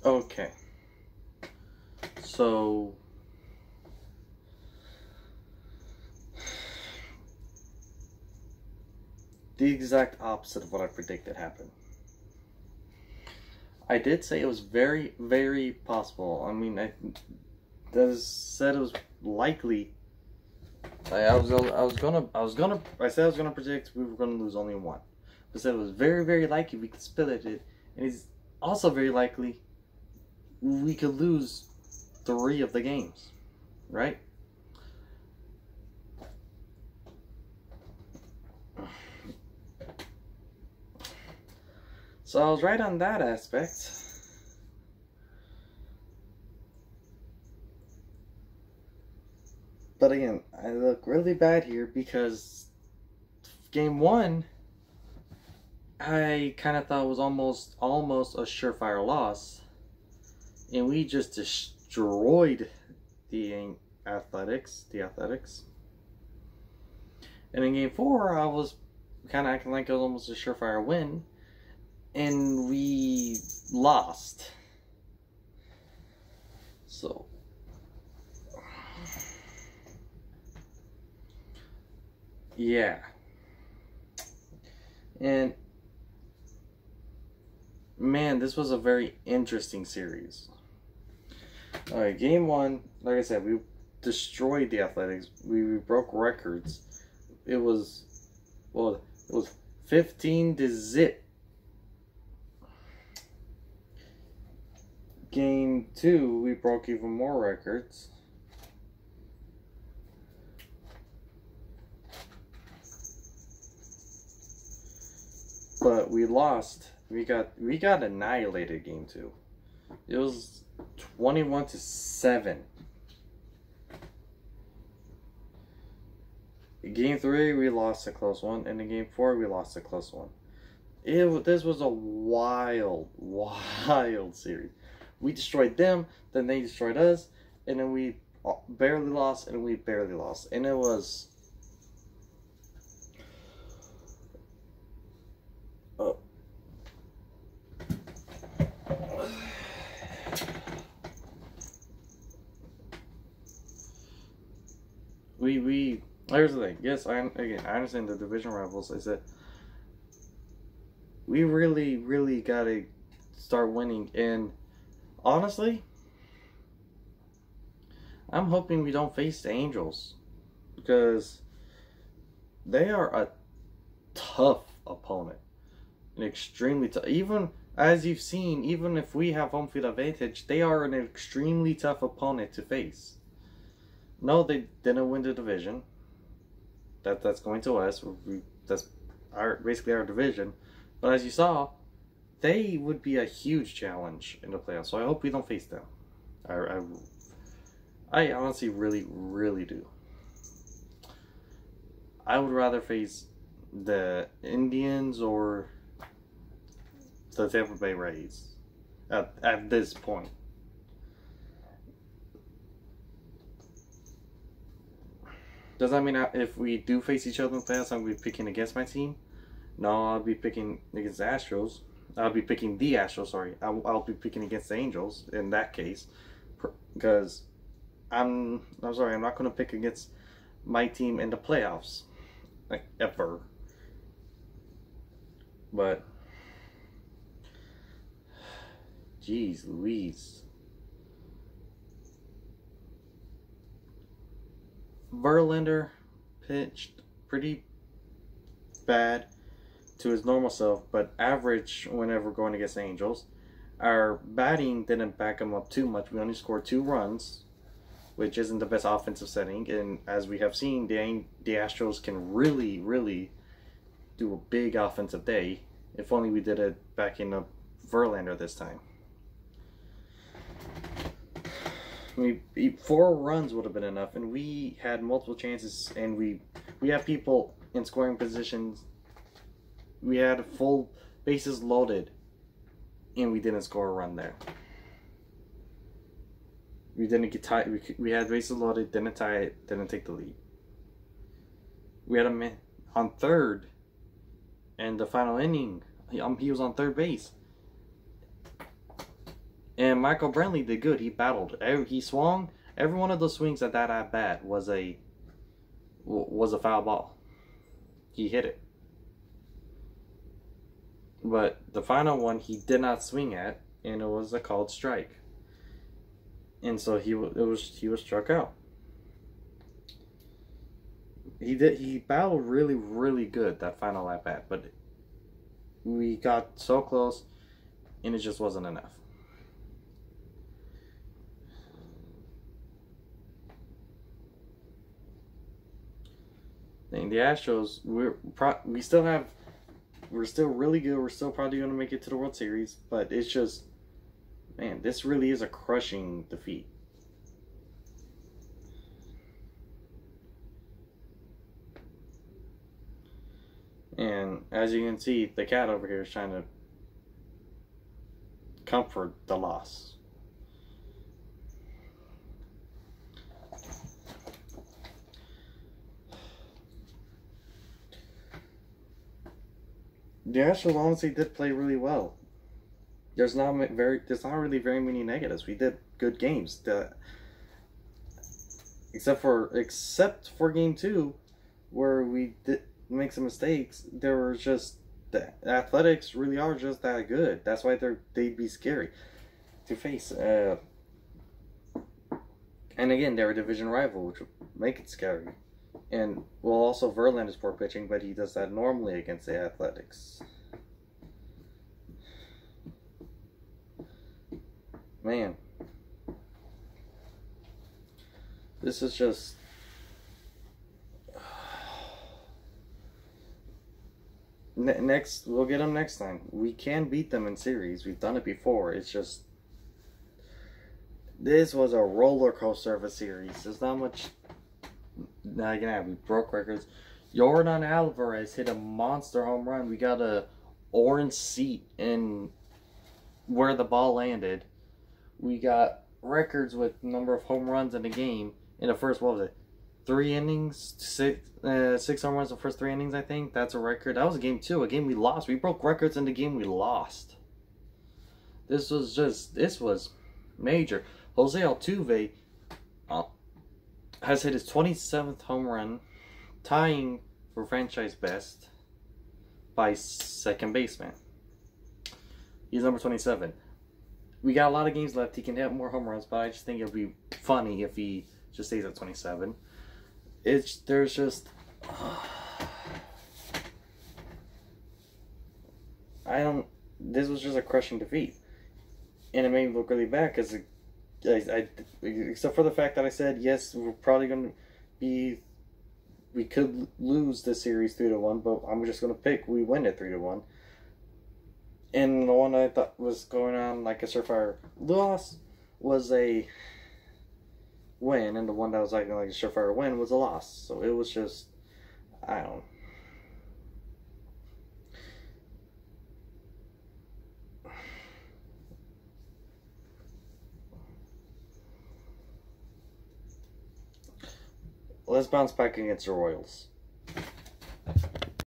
Okay. So the exact opposite of what I predicted happened. I did say it was very, very possible. I mean, I said it was likely. I said I was gonna predict we were gonna lose only one. I said it was very, very likely we could split it, and it's also very likely we could lose 3 of the games, right? So I was right on that aspect. But again, I look really bad here because game 1, I kind of thought was almost a surefire loss, and we just destroyed the Athletics. And in game 4, I was kind of acting like it was almost a surefire win, and we lost. So yeah. And man, this was a very interesting series. Alright, game 1, like I said, we destroyed the Athletics. We broke records. It was 15-0. Game 2, we broke even more records. But we lost. We got annihilated game 2. It was 21-7. In game 3, we lost a close one, and in game 4, we lost a close one. This was a wild series. We destroyed them, then they destroyed us, and then we barely lost, and we barely lost. And it was... Here's the thing. Yes, I understand the division rivals. I said we really gotta start winning, and honestly, I'm hoping we don't face the Angels because they are a tough opponent, an extremely tough. Even as you've seen, even if we have home field advantage, they are an extremely tough opponent to face. No, they didn't win the division. That's going to us. That's basically our division. But as you saw, they would be a huge challenge in the playoffs. So I hope we don't face them. I honestly really do. I would rather face the Indians or the Tampa Bay Rays at this point. Does that mean if we do face each other in the playoffs, I'm going to be picking against my team? No, I'll be picking against the Astros. I'll be picking the Astros, sorry. I'll be picking against the Angels in that case. Because I'm sorry, I'm not going to pick against my team in the playoffs. Like, ever. But, jeez Louise. Verlander pitched pretty bad to his normal self, but average whenever going against the Angels. Our batting didn't back him up too much. We only scored 2 runs, which isn't the best offensive setting. And as we have seen, the Astros can really do a big offensive day. If only we did it backing up Verlander this time. I mean, 4 runs would have been enough, and we had multiple chances, and we have people in scoring positions. We had full bases loaded, and we didn't score a run there. We didn't get tied. We had bases loaded, didn't tie it, didn't take the lead. We had a man on third, and the final inning, he was on third base. And Michael Brantley did good. He battled. He swung. Every one of those swings at that at bat was a foul ball. He hit it. But the final one he did not swing at, and it was a called strike. And so he was struck out. He battled really, really good that final at bat, but we got so close, and it just wasn't enough. And the Astros, we're still really good. We're still probably going to make it to the World Series, but it's just, man, this really is a crushing defeat. And as you can see, the cat over here is trying to comfort the loss. The Astros honestly did play really well. There's not really very many negatives. We did good games. Except for game 2, where we did make some mistakes. There were just the Athletics really are just that good. That's why they'd be scary to face. And again, they're a division rival, which would make it scary. And well, also Verlander is poor pitching, but he does that normally against the Athletics. Man, this is just next. We'll get them next time. We can beat them in series. We've done it before. It's just this was a roller coaster of a series. There's not much. Now again, we broke records. Yordan Alvarez hit a monster home run. We got a orange seat in where the ball landed. We got records with number of home runs in the game in the first, what was it, 3 innings, 6 home runs in the first 3 innings, I think. That's a record. That was a game 2, a game we lost. We broke records in the game we lost. This was major. Jose Altuve has hit his 27th home run, tying for franchise best by second baseman. He's number 27. We got a lot of games left. He can hit more home runs, but I just think it'd be funny if he just stays at 27. This was just a crushing defeat. And it made me look really bad because except for the fact that I said, yes, we're probably going to be, we could lose this series 3-1, but I'm just going to pick we win it 3-1. And the one I thought was going on like a surefire loss was a win, and the one that was like a surefire win was a loss. So it was just, I don't know. Let's bounce back against the Royals.